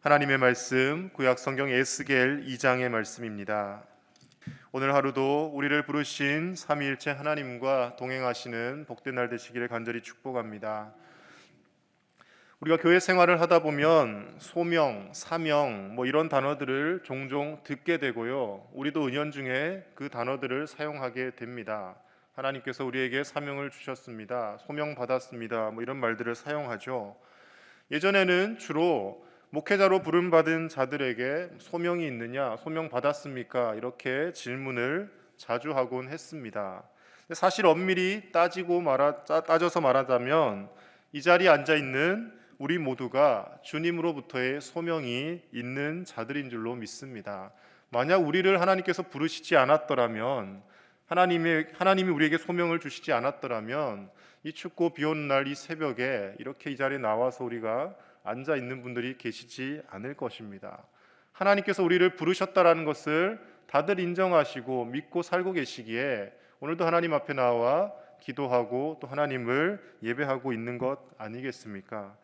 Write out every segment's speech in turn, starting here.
하나님의 말씀 구약 성경 에스겔 2장의 말씀입니다. 오늘 하루도 우리를 부르신 삼위일체 하나님과 동행하시는 복된 날 되시기를 간절히 축복합니다. 우리가 교회 생활을 하다 보면 소명, 사명 이런 단어들을 종종 듣게 되고요. 우리도 은연중에 그 단어들을 사용하게 됩니다. 하나님께서 우리에게 사명을 주셨습니다. 소명 받았습니다. 이런 말들을 사용하죠. 예전에는 주로 목회자로 부름받은 자들에게 소명이 있느냐, 소명 받았습니까? 이렇게 질문을 자주 하곤 했습니다. 사실 엄밀히 따져서 말하자면 이 자리에 앉아 있는 우리 모두가 주님으로부터의 소명이 있는 자들인 줄로 믿습니다. 만약 우리를 하나님께서 부르시지 않았더라면, 하나님이 우리에게 소명을 주시지 않았더라면 이 춥고 비 오는 날 이 새벽에 이렇게 이 자리에 나와서 우리가 앉아 있는 분들이 계시지 않을 것입니다. 하나님께서 우리를 부르셨다라는 것을 다들 인정하시고 믿고 살고 계시기에 오늘도 하나님 앞에 나와 기도하고 또 하나님을 예배하고 있는 것 아니겠습니까?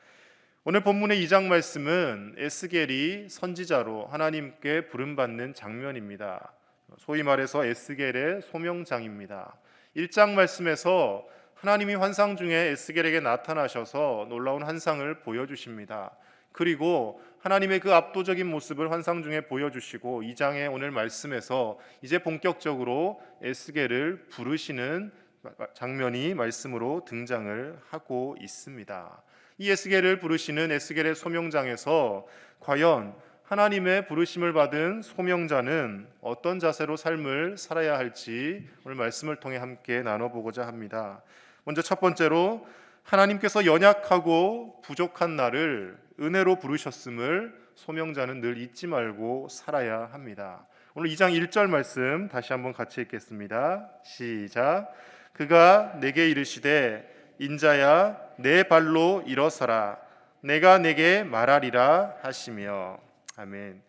오늘 본문의 2장 말씀은 에스겔이 선지자로 하나님께 부름받는 장면입니다. 소위 말해서 에스겔의 소명장입니다. 1장 말씀에서 하나님이 환상 중에 에스겔에게 나타나셔서 놀라운 환상을 보여주십니다. 그리고 하나님의 그 압도적인 모습을 환상 중에 보여주시고 2장의 오늘 말씀에서 이제 본격적으로 에스겔을 부르시는 장면이 말씀으로 등장을 하고 있습니다. 이 에스겔을 부르시는 에스겔의 소명장에서 과연 하나님의 부르심을 받은 소명자는 어떤 자세로 삶을 살아야 할지 오늘 말씀을 통해 함께 나눠보고자 합니다. 먼저 첫 번째로 하나님께서 연약하고 부족한 나를 은혜로 부르셨음을 소명자는 늘 잊지 말고 살아야 합니다. 오늘 2장 1절 말씀 다시 한번 같이 읽겠습니다. 시작. 그가 내게 이르시되 인자야 내 발로 일어서라 내가 내게 말하리라 하시며. 아멘.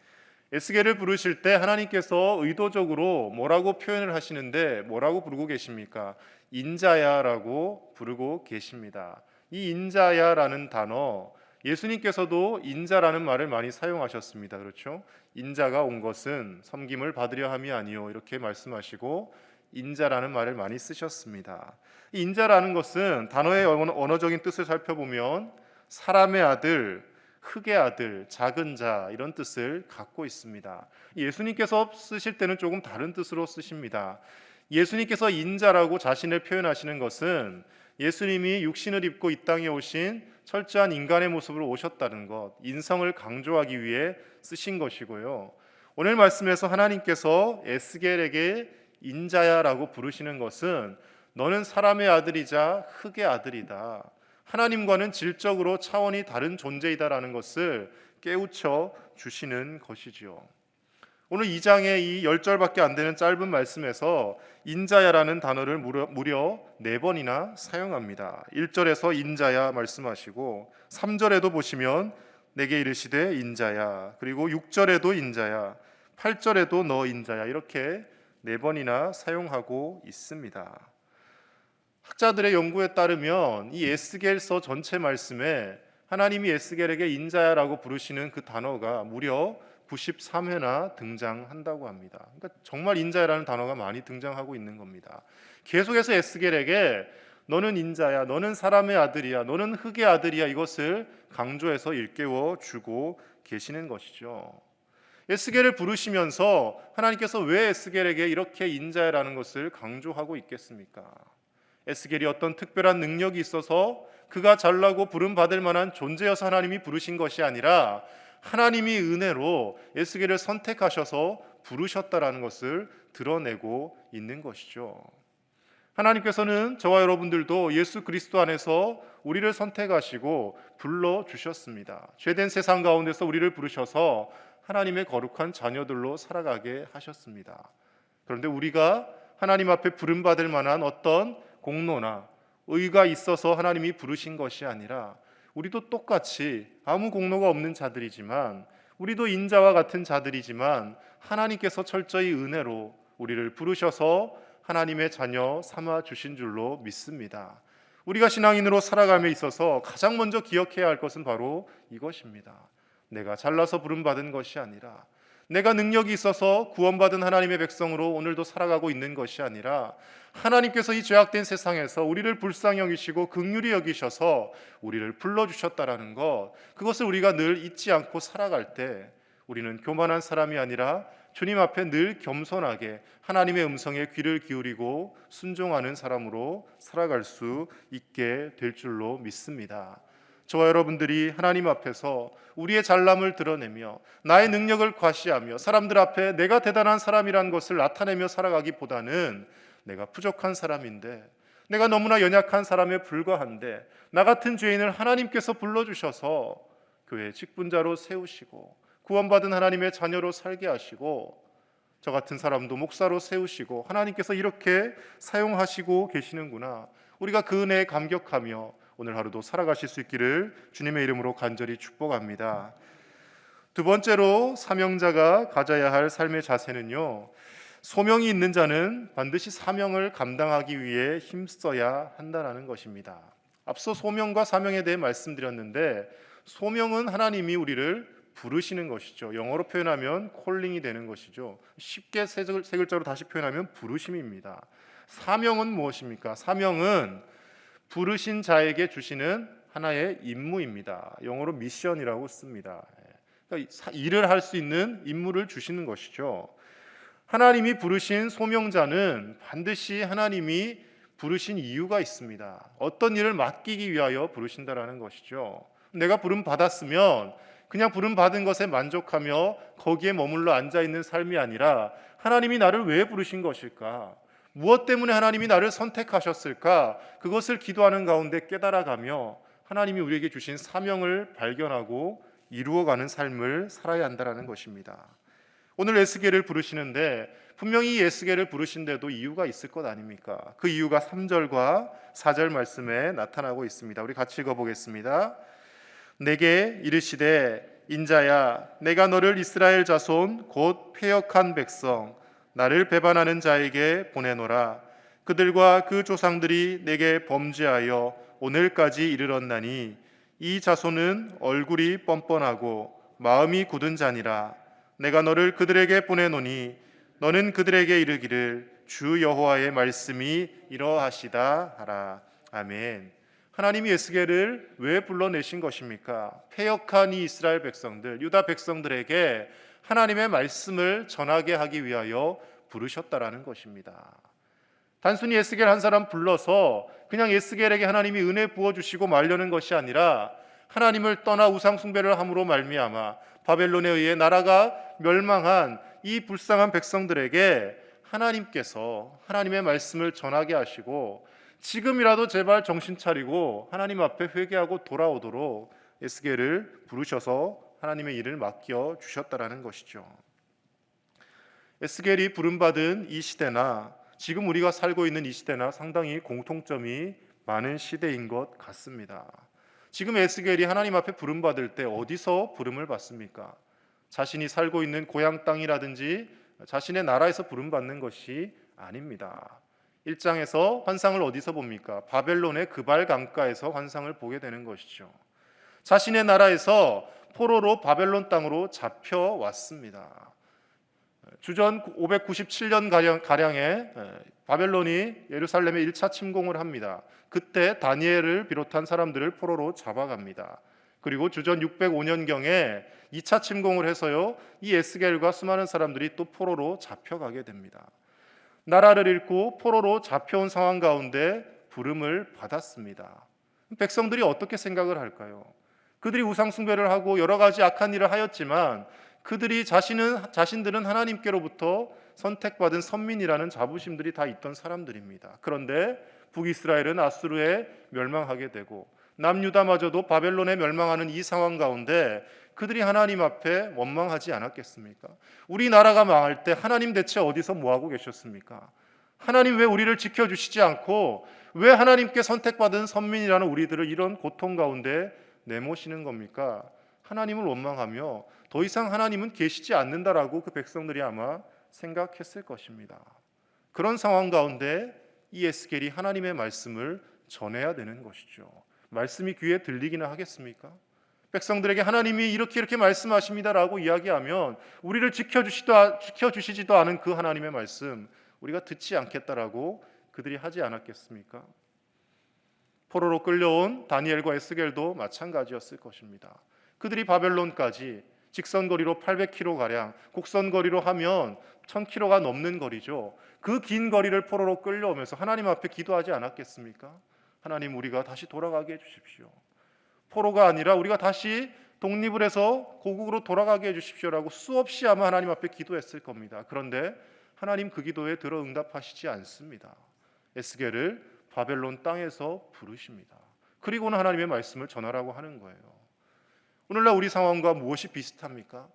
에스겔을 부르실 때 하나님께서 의도적으로 뭐라고 표현을 하시는데 뭐라고 부르고 계십니까? 인자야라고 부르고 계십니다. 이 인자야라는 단어, 예수님께서도 인자라는 말을 많이 사용하셨습니다. 그렇죠? 인자가 온 것은 섬김을 받으려 함이 아니요 이렇게 말씀하시고 인자라는 말을 많이 쓰셨습니다. 이 인자라는 것은 단어의 언어적인 뜻을 살펴보면 사람의 아들, 흑의 아들, 작은 자 이런 뜻을 갖고 있습니다. 예수님께서 쓰실 때는 조금 다른 뜻으로 쓰십니다. 예수님께서 인자라고 자신을 표현하시는 것은 예수님이 육신을 입고 이 땅에 오신 철저한 인간의 모습으로 오셨다는 것, 인성을 강조하기 위해 쓰신 것이고요. 오늘 말씀에서 하나님께서 에스겔에게 인자야라고 부르시는 것은 너는 사람의 아들이자 흑의 아들이다. 하나님과는 질적으로 차원이 다른 존재이다라는 것을 깨우쳐 주시는 것이지요. 오늘 2장의 이 10절밖에 안 되는 짧은 말씀에서 인자야라는 단어를 무려 4번이나 사용합니다. 1절에서 인자야 말씀하시고 3절에도 보시면 내게 이르시되 인자야, 그리고 6절에도 인자야, 8절에도 너 인자야 이렇게 4번이나 사용하고 있습니다. 학자들의 연구에 따르면 이 에스겔서 전체 말씀에 하나님이 에스겔에게 인자야라고 부르시는 그 단어가 무려 93회나 등장한다고 합니다. 그러니까 정말 인자야라는 단어가 많이 등장하고 있는 겁니다. 계속해서 에스겔에게 너는 인자야, 너는 사람의 아들이야, 너는 흑의 아들이야 이것을 강조해서 일깨워 주고 계시는 것이죠. 에스겔을 부르시면서 하나님께서 왜 에스겔에게 이렇게 인자야라는 것을 강조하고 있겠습니까? 에스겔이 어떤 특별한 능력이 있어서 그가 잘나고 부름받을 만한 존재여서 하나님이 부르신 것이 아니라 하나님이 은혜로 에스겔을 선택하셔서 부르셨다라는 것을 드러내고 있는 것이죠. 하나님께서는 저와 여러분들도 예수 그리스도 안에서 우리를 선택하시고 불러주셨습니다. 죄된 세상 가운데서 우리를 부르셔서 하나님의 거룩한 자녀들로 살아가게 하셨습니다. 그런데 우리가 하나님 앞에 부름받을 만한 어떤 공로나 의가 있어서 하나님이 부르신 것이 아니라 우리도 똑같이 아무 공로가 없는 자들이지만 우리도 인자와 같은 자들이지만 하나님께서 철저히 은혜로 우리를 부르셔서 하나님의 자녀 삼아 주신 줄로 믿습니다. 우리가 신앙인으로 살아감에 있어서 가장 먼저 기억해야 할 것은 바로 이것입니다. 내가 잘나서 부름받은 것이 아니라, 내가 능력이 있어서 구원받은 하나님의 백성으로 오늘도 살아가고 있는 것이 아니라, 하나님께서 이 죄악된 세상에서 우리를 불쌍히 여기시고 긍휼히 여기셔서 우리를 불러주셨다라는 것, 그것을 우리가 늘 잊지 않고 살아갈 때 우리는 교만한 사람이 아니라 주님 앞에 늘 겸손하게 하나님의 음성에 귀를 기울이고 순종하는 사람으로 살아갈 수 있게 될 줄로 믿습니다. 저와 여러분들이 하나님 앞에서 우리의 잘남을 드러내며 나의 능력을 과시하며 사람들 앞에 내가 대단한 사람이란 것을 나타내며 살아가기보다는, 내가 부족한 사람인데, 내가 너무나 연약한 사람에 불과한데, 나 같은 죄인을 하나님께서 불러주셔서 교회 직분자로 세우시고 구원받은 하나님의 자녀로 살게 하시고, 저 같은 사람도 목사로 세우시고 하나님께서 이렇게 사용하시고 계시는구나, 우리가 그 은혜에 감격하며 오늘 하루도 살아가실 수 있기를 주님의 이름으로 간절히 축복합니다. 두 번째로 사명자가 가져야 할 삶의 자세는요, 소명이 있는 자는 반드시 사명을 감당하기 위해 힘써야 한다는 것입니다. 앞서 소명과 사명에 대해 말씀드렸는데, 소명은 하나님이 우리를 부르시는 것이죠. 영어로 표현하면 콜링이 되는 것이죠. 쉽게 세 글자로 다시 표현하면 부르심입니다. 사명은 무엇입니까? 사명은 부르신 자에게 주시는 하나의 임무입니다. 영어로 미션이라고 씁니다. 그러니까 일을 할 수 있는 임무를 주시는 것이죠. 하나님이 부르신 소명자는 반드시 하나님이 부르신 이유가 있습니다. 어떤 일을 맡기기 위하여 부르신다라는 것이죠. 내가 부름 받았으면 그냥 부름 받은 것에 만족하며 거기에 머물러 앉아 있는 삶이 아니라, 하나님이 나를 왜 부르신 것일까? 무엇 때문에 하나님이 나를 선택하셨을까? 그것을 기도하는 가운데 깨달아가며 하나님이 우리에게 주신 사명을 발견하고 이루어가는 삶을 살아야 한다는 것입니다. 오늘 에스겔을 부르시는데 분명히 에스겔을 부르신 데도 이유가 있을 것 아닙니까? 그 이유가 3절과 4절 말씀에 나타나고 있습니다. 우리 같이 읽어보겠습니다. 내게 이르시되 인자야, 내가 너를 이스라엘 자손 곧 패역한 백성 나를 배반하는 자에게 보내노라. 그들과 그 조상들이 내게 범죄하여 오늘까지 이르렀나니 이 자손은 얼굴이 뻔뻔하고 마음이 굳은 자니라. 내가 너를 그들에게 보내노니 너는 그들에게 이르기를 주 여호와의 말씀이 이러하시다 하라. 아멘. 하나님이 에스겔을 왜 불러내신 것입니까? 패역한 이 이스라엘 백성들, 유다 백성들에게 하나님의 말씀을 전하게 하기 위하여 부르셨다라는 것입니다. 단순히 에스겔 한 사람 불러서 그냥 에스겔에게 하나님이 은혜 부어주시고 말려는 것이 아니라, 하나님을 떠나 우상 숭배를 함으로 말미암아 바벨론에 의해 나라가 멸망한 이 불쌍한 백성들에게 하나님께서 하나님의 말씀을 전하게 하시고, 지금이라도 제발 정신 차리고 하나님 앞에 회개하고 돌아오도록 에스겔을 부르셔서 하나님의 일을 맡겨 주셨다라는 것이죠. 에스겔이 부름받은 이 시대나 지금 우리가 살고 있는 이 시대나 상당히 공통점이 많은 시대인 것 같습니다. 지금 에스겔이 하나님 앞에 부름받을 때 어디서 부름을 받습니까? 자신이 살고 있는 고향 땅이라든지 자신의 나라에서 부름받는 것이 아닙니다. 1장에서 환상을 어디서 봅니까? 바벨론의 그발 강가에서 환상을 보게 되는 것이죠. 자신의 나라에서 포로로 바벨론 땅으로 잡혀왔습니다. 주전 597년 가량에 바벨론이 예루살렘에 1차 침공을 합니다. 그때 다니엘을 비롯한 사람들을 포로로 잡아갑니다. 그리고 주전 605년경에 2차 침공을 해서요, 이 에스겔과 수많은 사람들이 또 포로로 잡혀가게 됩니다. 나라를 잃고 포로로 잡혀온 상황 가운데 부름을 받았습니다. 백성들이 어떻게 생각을 할까요? 그들이 우상 숭배를 하고 여러 가지 악한 일을 하였지만 그들이 자신들은 하나님께로부터 선택받은 선민이라는 자부심들이 다 있던 사람들입니다. 그런데 북이스라엘은 아수르에 멸망하게 되고 남유다마저도 바벨론에 멸망하는 이 상황 가운데 그들이 하나님 앞에 원망하지 않았겠습니까? 우리나라가 망할 때 하나님 대체 어디서 뭐하고 계셨습니까? 하나님 왜 우리를 지켜주시지 않고 왜 하나님께 선택받은 선민이라는 우리들을 이런 고통 가운데 내모시는 겁니까? 하나님을 원망하며 더 이상 하나님은 계시지 않는다라고 그 백성들이 아마 생각했을 것입니다. 그런 상황 가운데 이 에스겔이 하나님의 말씀을 전해야 되는 것이죠. 말씀이 귀에 들리기는 하겠습니까? 백성들에게 하나님이 이렇게 말씀하십니다라고 이야기하면 우리를 지켜주시지도 않은 그 하나님의 말씀 우리가 듣지 않겠다라고 그들이 하지 않았겠습니까? 포로로 끌려온 다니엘과 에스겔도 마찬가지였을 것입니다. 그들이 바벨론까지 직선거리로 800km가량, 곡선거리로 하면 1000km가 넘는 거리죠. 그 긴 거리를 포로로 끌려오면서 하나님 앞에 기도하지 않았겠습니까? 하나님, 우리가 다시 돌아가게 해주십시오. 포로가 아니라 우리가 다시 독립을 해서 고국으로 돌아가게 해주십시오라고 수없이 아마 하나님 앞에 기도했을 겁니다. 그런데 하나님 그 기도에 들어 응답하시지 않습니다. 에스겔을 바벨론 땅에서 부르십니다. 그리고는 하나님의 말씀을 전하라고 하는 거예요. 오늘날 우리 상황과 무엇이 비슷합니까?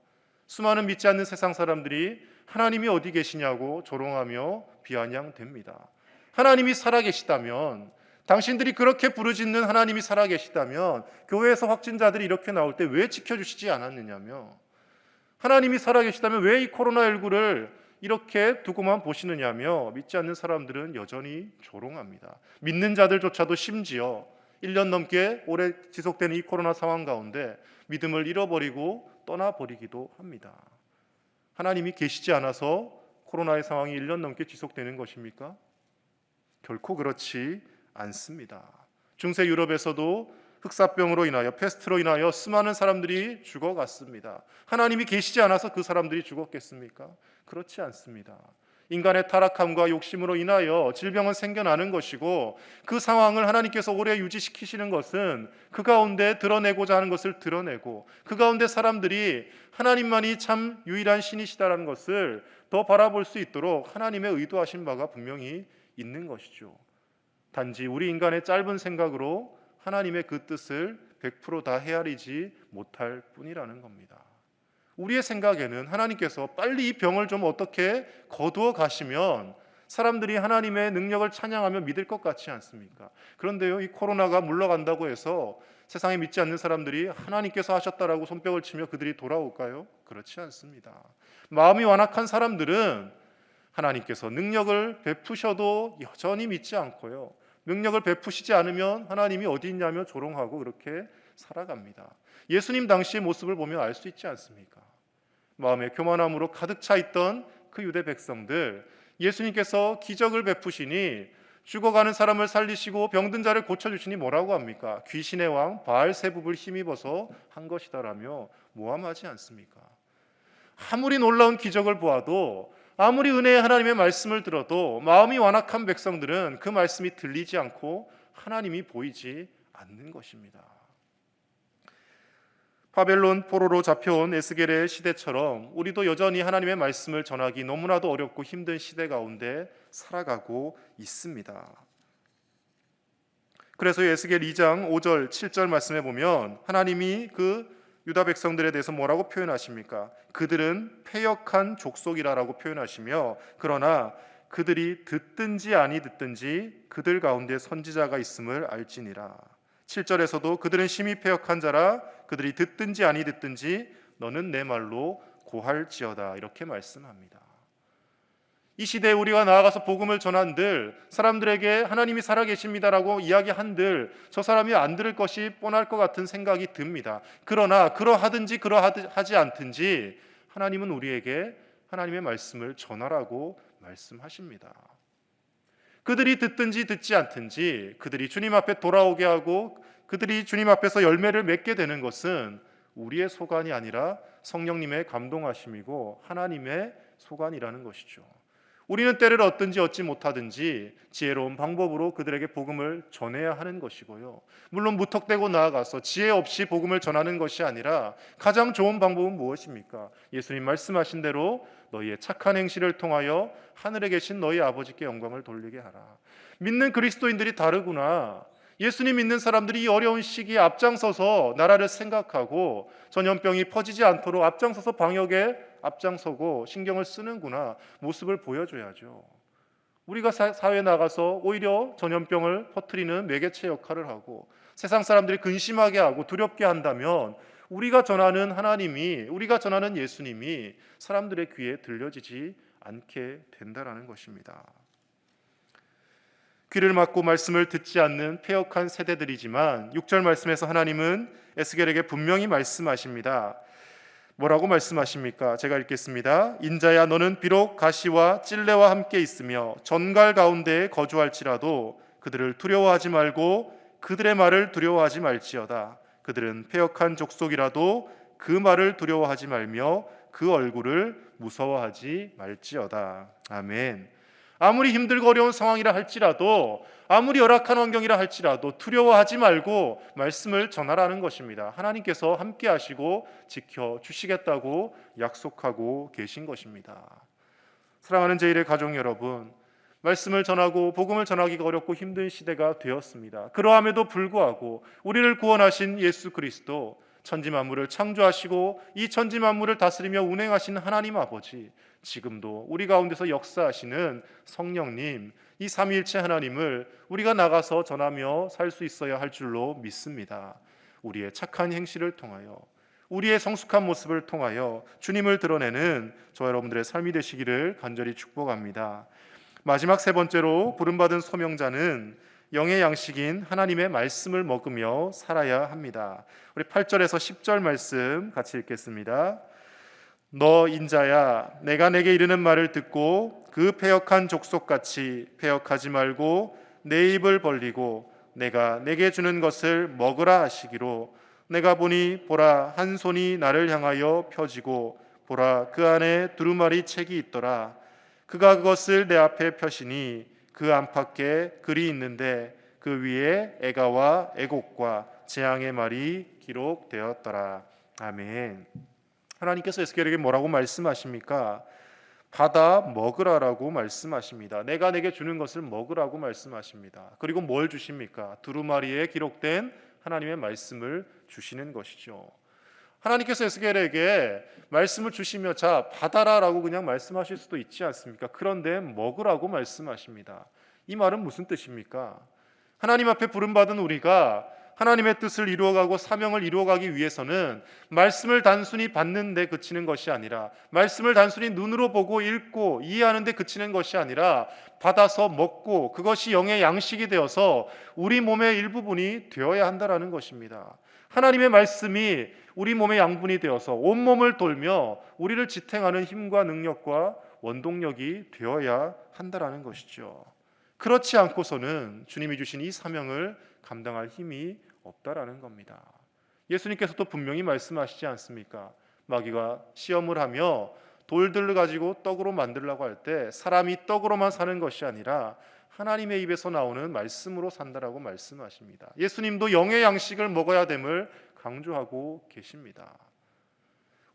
수많은 믿지 않는 세상 사람들이 하나님이 어디 계시냐고 조롱하며 비아냥댑니다. 하나님이 살아계시다면, 당신들이 그렇게 부르짖는 하나님이 살아계시다면 교회에서 확진자들이 이렇게 나올 때 왜 지켜주시지 않았느냐며, 하나님이 살아계시다면 왜 이 코로나19를 이렇게 두고만 보시느냐며 믿지 않는 사람들은 여전히 조롱합니다. 믿는 자들조차도 심지어 1년 넘게 오래 지속되는 이 코로나 상황 가운데 믿음을 잃어버리고 떠나버리기도 합니다. 하나님이 계시지 않아서 코로나의 상황이 1년 넘게 지속되는 것입니까? 결코 그렇지 않습니다. 중세 유럽에서도 흑사병으로 인하여, 패스트로 인하여 수많은 사람들이 죽어갔습니다. 하나님이 계시지 않아서 그 사람들이 죽었겠습니까? 그렇지 않습니다. 인간의 타락함과 욕심으로 인하여 질병은 생겨나는 것이고, 그 상황을 하나님께서 오래 유지시키시는 것은 그 가운데 드러내고자 하는 것을 드러내고, 그 가운데 사람들이 하나님만이 참 유일한 신이시다라는 것을 더 바라볼 수 있도록 하나님의 의도하신 바가 분명히 있는 것이죠. 단지 우리 인간의 짧은 생각으로 하나님의 그 뜻을 100% 다 헤아리지 못할 뿐이라는 겁니다. 우리의 생각에는 하나님께서 빨리 이 병을 좀 어떻게 거두어 가시면 사람들이 하나님의 능력을 찬양하며 믿을 것 같지 않습니까? 그런데요, 이 코로나가 물러간다고 해서 세상에 믿지 않는 사람들이 하나님께서 하셨다라고 손뼉을 치며 그들이 돌아올까요? 그렇지 않습니다. 마음이 완악한 사람들은 하나님께서 능력을 베푸셔도 여전히 믿지 않고요, 능력을 베푸시지 않으면 하나님이 어디 있냐며 조롱하고 그렇게 살아갑니다. 예수님 당시의 모습을 보면 알 수 있지 않습니까? 마음의 교만함으로 가득 차 있던 그 유대 백성들, 예수님께서 기적을 베푸시니, 죽어가는 사람을 살리시고 병든 자를 고쳐주시니 뭐라고 합니까? 귀신의 왕 바알세붑을 힘입어서 한 것이다라며 모함하지 않습니까? 아무리 놀라운 기적을 보아도, 아무리 은혜의 하나님의 말씀을 들어도 마음이 완악한 백성들은 그 말씀이 들리지 않고 하나님이 보이지 않는 것입니다. 바벨론 포로로 잡혀온 에스겔의 시대처럼 우리도 여전히 하나님의 말씀을 전하기 너무나도 어렵고 힘든 시대 가운데 살아가고 있습니다. 그래서 에스겔 2장 5절 7절 말씀에 보면 하나님이 그 유다 백성들에 대해서 뭐라고 표현하십니까? 그들은 패역한 족속이라고 표현하시며, 그러나 그들이 듣든지 아니 듣든지 그들 가운데 선지자가 있음을 알지니라. 7절에서도 그들은 심히 패역한 자라, 그들이 듣든지 아니 듣든지 너는 내 말로 고할지어다, 이렇게 말씀합니다. 이 시대에 우리가 나아가서 복음을 전한들, 사람들에게 하나님이 살아계십니다라고 이야기한들 저 사람이 안 들을 것이 뻔할 것 같은 생각이 듭니다. 그러나 그러하든지 그러하지 않든지 하나님은 우리에게 하나님의 말씀을 전하라고 말씀하십니다. 그들이 듣든지 듣지 않든지 그들이 주님 앞에 돌아오게 하고 그들이 주님 앞에서 열매를 맺게 되는 것은 우리의 소관이 아니라 성령님의 감동하심이고 하나님의 소관이라는 것이죠. 우리는 때를 얻든지 얻지 못하든지 지혜로운 방법으로 그들에게 복음을 전해야 하는 것이고요, 물론 무턱대고 나아가서 지혜 없이 복음을 전하는 것이 아니라 가장 좋은 방법은 무엇입니까? 예수님 말씀하신 대로 너희의 착한 행실을 통하여 하늘에 계신 너희 아버지께 영광을 돌리게 하라. 믿는 그리스도인들이 다르구나. 예수님 믿는 사람들이 이 어려운 시기에 앞장서서 나라를 생각하고 전염병이 퍼지지 않도록 앞장서서 방역에 앞장서고 신경을 쓰는구나 모습을 보여줘야죠. 우리가 사회에 나가서 오히려 전염병을 퍼뜨리는 매개체 역할을 하고 세상 사람들이 근심하게 하고 두렵게 한다면 우리가 전하는 하나님이, 우리가 전하는 예수님이 사람들의 귀에 들려지지 않게 된다라는 것입니다. 귀를 막고 말씀을 듣지 않는 패역한 세대들이지만 6절 말씀에서 하나님은 에스겔에게 분명히 말씀하십니다. 뭐라고 말씀하십니까? 제가 읽겠습니다. 인자야, 너는 비록 가시와 찔레와 함께 있으며 전갈 가운데에 거주할지라도 그들을 두려워하지 말고 그들의 말을 두려워하지 말지어다. 그들은 패역한 족속이라도 그 말을 두려워하지 말며 그 얼굴을 무서워하지 말지어다. 아멘. 아무리 힘들고 어려운 상황이라 할지라도, 아무리 열악한 환경이라 할지라도 두려워하지 말고 말씀을 전하라는 것입니다. 하나님께서 함께 하시고 지켜주시겠다고 약속하고 계신 것입니다. 사랑하는 제1의 가족 여러분, 말씀을 전하고 복음을 전하기가 어렵고 힘든 시대가 되었습니다. 그러함에도 불구하고 우리를 구원하신 예수 그리스도, 천지 만물을 창조하시고 이 천지 만물을 다스리며 운행하신 하나님 아버지, 지금도 우리 가운데서 역사하시는 성령님, 이 삼위일체 하나님을 우리가 나가서 전하며 살 수 있어야 할 줄로 믿습니다. 우리의 착한 행실을 통하여, 우리의 성숙한 모습을 통하여 주님을 드러내는 저와 여러분들의 삶이 되시기를 간절히 축복합니다. 마지막 세 번째로 부름받은 소명자는 영의 양식인 하나님의 말씀을 먹으며 살아야 합니다. 우리 8절에서 10절 말씀 같이 읽겠습니다. 너 인자야, 내가 내게 이르는 말을 듣고 그 패역한 족속같이 패역하지 말고 내 입을 벌리고 내가 내게 주는 것을 먹으라 하시기로, 내가 보니 보라, 한 손이 나를 향하여 펴지고 보라, 그 안에 두루마리 책이 있더라. 그가 그것을 내 앞에 펴시니 그 안팎에 글이 있는데 그 위에 애가와 애곡과 재앙의 말이 기록되었더라. 아멘. 하나님께서 에스겔에게 뭐라고 말씀하십니까? 받아 먹으라라고 말씀하십니다. 내가 내게 주는 것을 먹으라고 말씀하십니다. 그리고 뭘 주십니까? 두루마리에 기록된 하나님의 말씀을 주시는 것이죠. 하나님께서 에스겔에게 말씀을 주시며 자 받아라라고 그냥 말씀하실 수도 있지 않습니까? 그런데 먹으라고 말씀하십니다. 이 말은 무슨 뜻입니까? 하나님 앞에 부름받은 우리가 하나님의 뜻을 이루어가고 사명을 이루어가기 위해서는 말씀을 단순히 받는 데 그치는 것이 아니라, 말씀을 단순히 눈으로 보고 읽고 이해하는 데 그치는 것이 아니라 받아서 먹고 그것이 영의 양식이 되어서 우리 몸의 일부분이 되어야 한다는 것입니다. 하나님의 말씀이 우리 몸의 양분이 되어서 온몸을 돌며 우리를 지탱하는 힘과 능력과 원동력이 되어야 한다는 것이죠. 그렇지 않고서는 주님이 주신 이 사명을 감당할 힘이 없다라는 겁니다. 예수님께서도 분명히 말씀하시지 않습니까? 마귀가 시험을 하며 돌들을 가지고 떡으로 만들려고 할 때 사람이 떡으로만 사는 것이 아니라 하나님의 입에서 나오는 말씀으로 산다라고 말씀하십니다. 예수님도 영의 양식을 먹어야 됨을 강조하고 계십니다.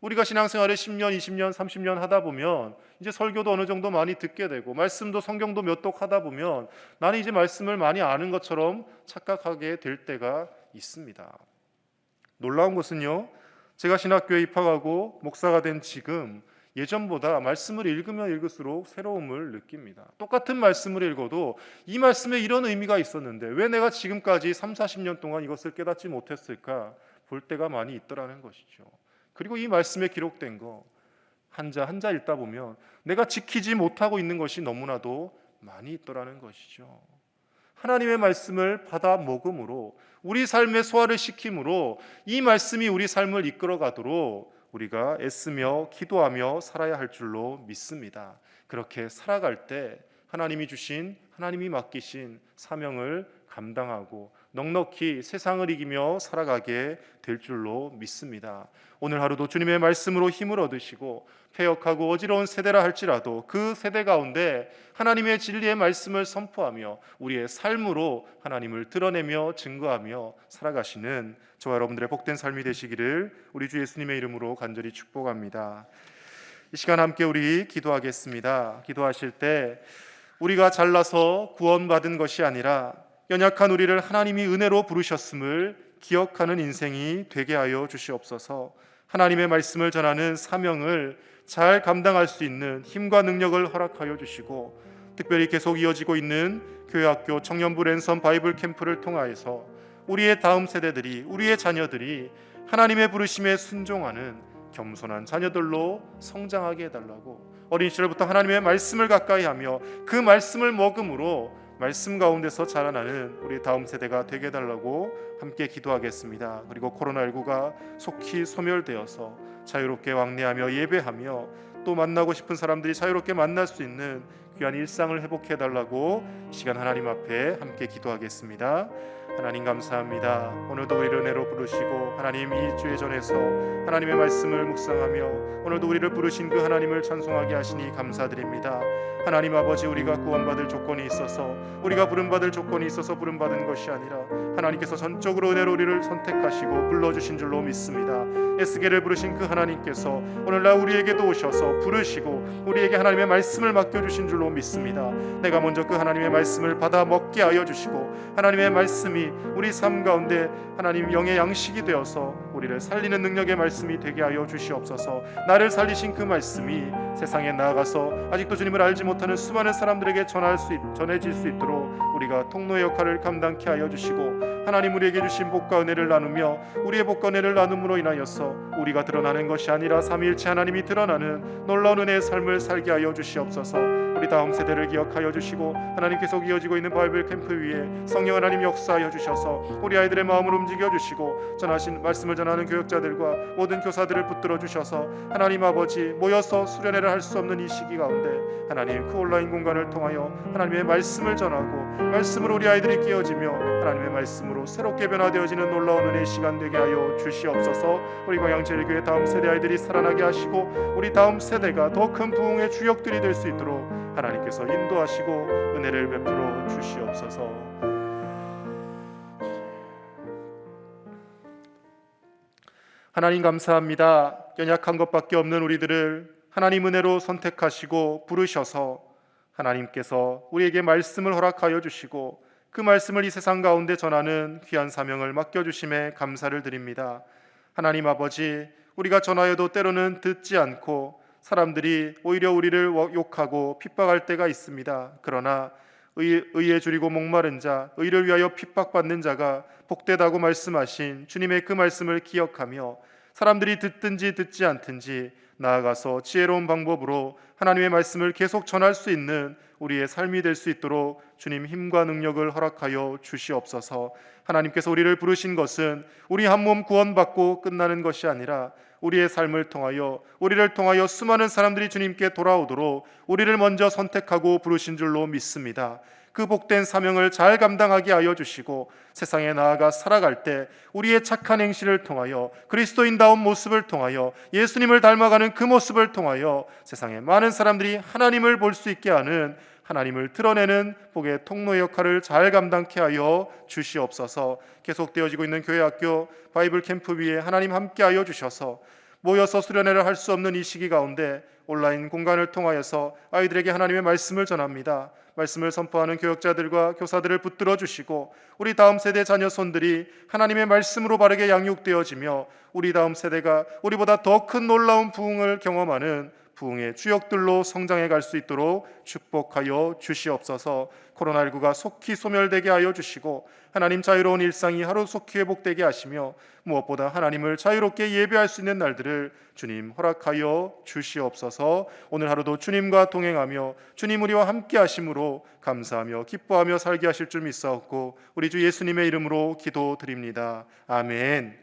우리가 신앙생활을 10년, 20년, 30년 하다 보면 이제 설교도 어느 정도 많이 듣게 되고 말씀도 성경도 몇 독 하다 보면 나는 이제 말씀을 많이 아는 것처럼 착각하게 될 때가 있습니다. 놀라운 것은요, 제가 신학교에 입학하고 목사가 된 지금 예전보다 말씀을 읽으면 읽을수록 새로움을 느낍니다. 똑같은 말씀을 읽어도 이 말씀에 이런 의미가 있었는데 왜 내가 지금까지 3, 40년 동안 이것을 깨닫지 못했을까 볼 때가 많이 있더라는 것이죠. 그리고 이 말씀에 기록된 거 한자 한자 읽다 보면 내가 지키지 못하고 있는 것이 너무나도 많이 있더라는 것이죠. 하나님의 말씀을 받아 먹음으로, 우리 삶의 소화를 시킴으로 이 말씀이 우리 삶을 이끌어 가도록 우리가 애쓰며 기도하며 살아야 할 줄로 믿습니다. 그렇게 살아갈 때 하나님이 주신, 하나님이 맡기신 사명을 감당하고 넉넉히 세상을 이기며 살아가게 될 줄로 믿습니다. 오늘 하루도 주님의 말씀으로 힘을 얻으시고 패역하고 어지러운 세대라 할지라도 그 세대 가운데 하나님의 진리의 말씀을 선포하며 우리의 삶으로 하나님을 드러내며 증거하며 살아가시는 저와 여러분들의 복된 삶이 되시기를 우리 주 예수님의 이름으로 간절히 축복합니다. 이 시간 함께 우리 기도하겠습니다. 기도하실 때 우리가 잘나서 구원받은 것이 아니라 연약한 우리를 하나님이 은혜로 부르셨음을 기억하는 인생이 되게 하여 주시옵소서. 하나님의 말씀을 전하는 사명을 잘 감당할 수 있는 힘과 능력을 허락하여 주시고, 특별히 계속 이어지고 있는 교회학교 청년부 랜선 바이블 캠프를 통하여서 우리의 다음 세대들이, 우리의 자녀들이 하나님의 부르심에 순종하는 겸손한 자녀들로 성장하게 해달라고, 어린 시절부터 하나님의 말씀을 가까이 하며 그 말씀을 먹음으로 말씀 가운데서 자라나는 우리 다음 세대가 되게 해달라고 함께 기도하겠습니다. 그리고 코로나19가 속히 소멸되어서 자유롭게 왕래하며 예배하며 또 만나고 싶은 사람들이 자유롭게 만날 수 있는 귀한 일상을 회복해 달라고 시간 하나님 앞에 함께 기도하겠습니다. 하나님 감사합니다. 오늘도 우리를 은혜로 부르시고 하나님 이 주의 전에서 하나님의 말씀을 묵상하며 오늘도 우리를 부르신 그 하나님을 찬송하게 하시니 감사드립니다. 하나님 아버지, 우리가 구원받을 조건이 있어서, 우리가 부름받을 조건이 있어서 부름받은 것이 아니라 하나님께서 전적으로 은혜로 우리를 선택하시고 불러주신 줄로 믿습니다. 에스겔을 부르신 그 하나님께서 오늘날 우리에게도 오셔서 부르시고 우리에게 하나님의 말씀을 맡겨주신 줄로 믿습니다. 내가 먼저 그 하나님의 말씀을 받아 먹게 하여 주시고 하나님의 말씀이 우리 삶 가운데 하나님 영의 양식이 되어서 우리를 살리는 능력의 말씀이 되게 하여 주시옵소서. 나를 살리신 그 말씀이 세상에 나아가서 아직도 주님을 알지 못하는 수많은 사람들에게 전해질 수 있도록 우리가 통로의 역할을 감당케 하여 주시고 하나님 우리에게 주신 복과 은혜를 나누며 우리의 복과 은혜를 나눔으로 인하여서 우리가 드러나는 것이 아니라 삼위일체 하나님이 드러나는 놀라운 은혜의 삶을 살게 하여 주시옵소서. 우리 다음 세대를 기억하여 주시고 하나님 계속 이어지고 있는 바이블 캠프 위에 성령 하나님 역사하여 주셔서 우리 아이들의 마음을 움직여 주시고 전하신 말씀을 전하는 교역자들과 모든 교사들을 붙들어 주셔서 하나님 아버지, 모여서 수련회를 할 수 없는 이 시기 가운데 하나님 그 온라인 공간을 통하여 하나님의 말씀을 전하고 말씀으로 우리 아이들이 깨어지며 하나님의 말씀으로 새롭게 변화되어지는 놀라운 은혜의 시간 되게 하여 주시옵소서. 우리 광양제일교회 다음 세대 아이들이 살아나게 하시고 우리 다음 세대가 더 큰 부흥의 주역들이 될 수 있도록 하나님께서 인도하시고 은혜를 베풀어 주시옵소서. 하나님 감사합니다. 연약한 것밖에 없는 우리들을 하나님 은혜로 선택하시고 부르셔서 하나님께서 우리에게 말씀을 허락하여 주시고 그 말씀을 이 세상 가운데 전하는 귀한 사명을 맡겨주심에 감사를 드립니다. 하나님 아버지, 우리가 전하여도 때로는 듣지 않고 사람들이 오히려 우리를 욕하고 핍박할 때가 있습니다. 그러나 의에 줄이고 목마른 자, 의를 위하여 핍박받는 자가 복되다고 말씀하신 주님의 그 말씀을 기억하며 사람들이 듣든지 듣지 않든지 나아가서 지혜로운 방법으로 하나님의 말씀을 계속 전할 수 있는 우리의 삶이 될 수 있도록 주님 힘과 능력을 허락하여 주시옵소서. 하나님께서 우리를 부르신 것은 우리 한 몸 구원받고 끝나는 것이 아니라 우리의 삶을 통하여, 우리를 통하여 수많은 사람들이 주님께 돌아오도록 우리를 먼저 선택하고 부르신 줄로 믿습니다. 그 복된 사명을 잘 감당하게 하여 주시고 세상에 나아가 살아갈 때 우리의 착한 행실을 통하여, 그리스도인다운 모습을 통하여, 예수님을 닮아가는 그 모습을 통하여 세상에 많은 사람들이 하나님을 볼 수 있게 하는, 하나님을 드러내는 복의 통로의 역할을 잘 감당케 하여 주시옵소서. 계속되어지고 있는 교회 학교 바이블 캠프 위에 하나님 함께하여 주셔서 모여서 수련회를 할 수 없는 이 시기 가운데 온라인 공간을 통하여서 아이들에게 하나님의 말씀을 전합니다. 말씀을 선포하는 교역자들과 교사들을 붙들어 주시고 우리 다음 세대 자녀손들이 하나님의 말씀으로 바르게 양육되어지며 우리 다음 세대가 우리보다 더 큰 놀라운 부흥을 경험하는 부흥의 주역들로 성장해 갈 수 있도록 축복하여 주시옵소서. 코로나19가 속히 소멸되게 하여 주시고 하나님 자유로운 일상이 하루속히 회복되게 하시며 무엇보다 하나님을 자유롭게 예배할 수 있는 날들을 주님 허락하여 주시옵소서. 오늘 하루도 주님과 동행하며 주님 우리와 함께 하심으로 감사하며 기뻐하며 살게 하실 줄 믿사옵고 우리 주 예수님의 이름으로 기도드립니다. 아멘.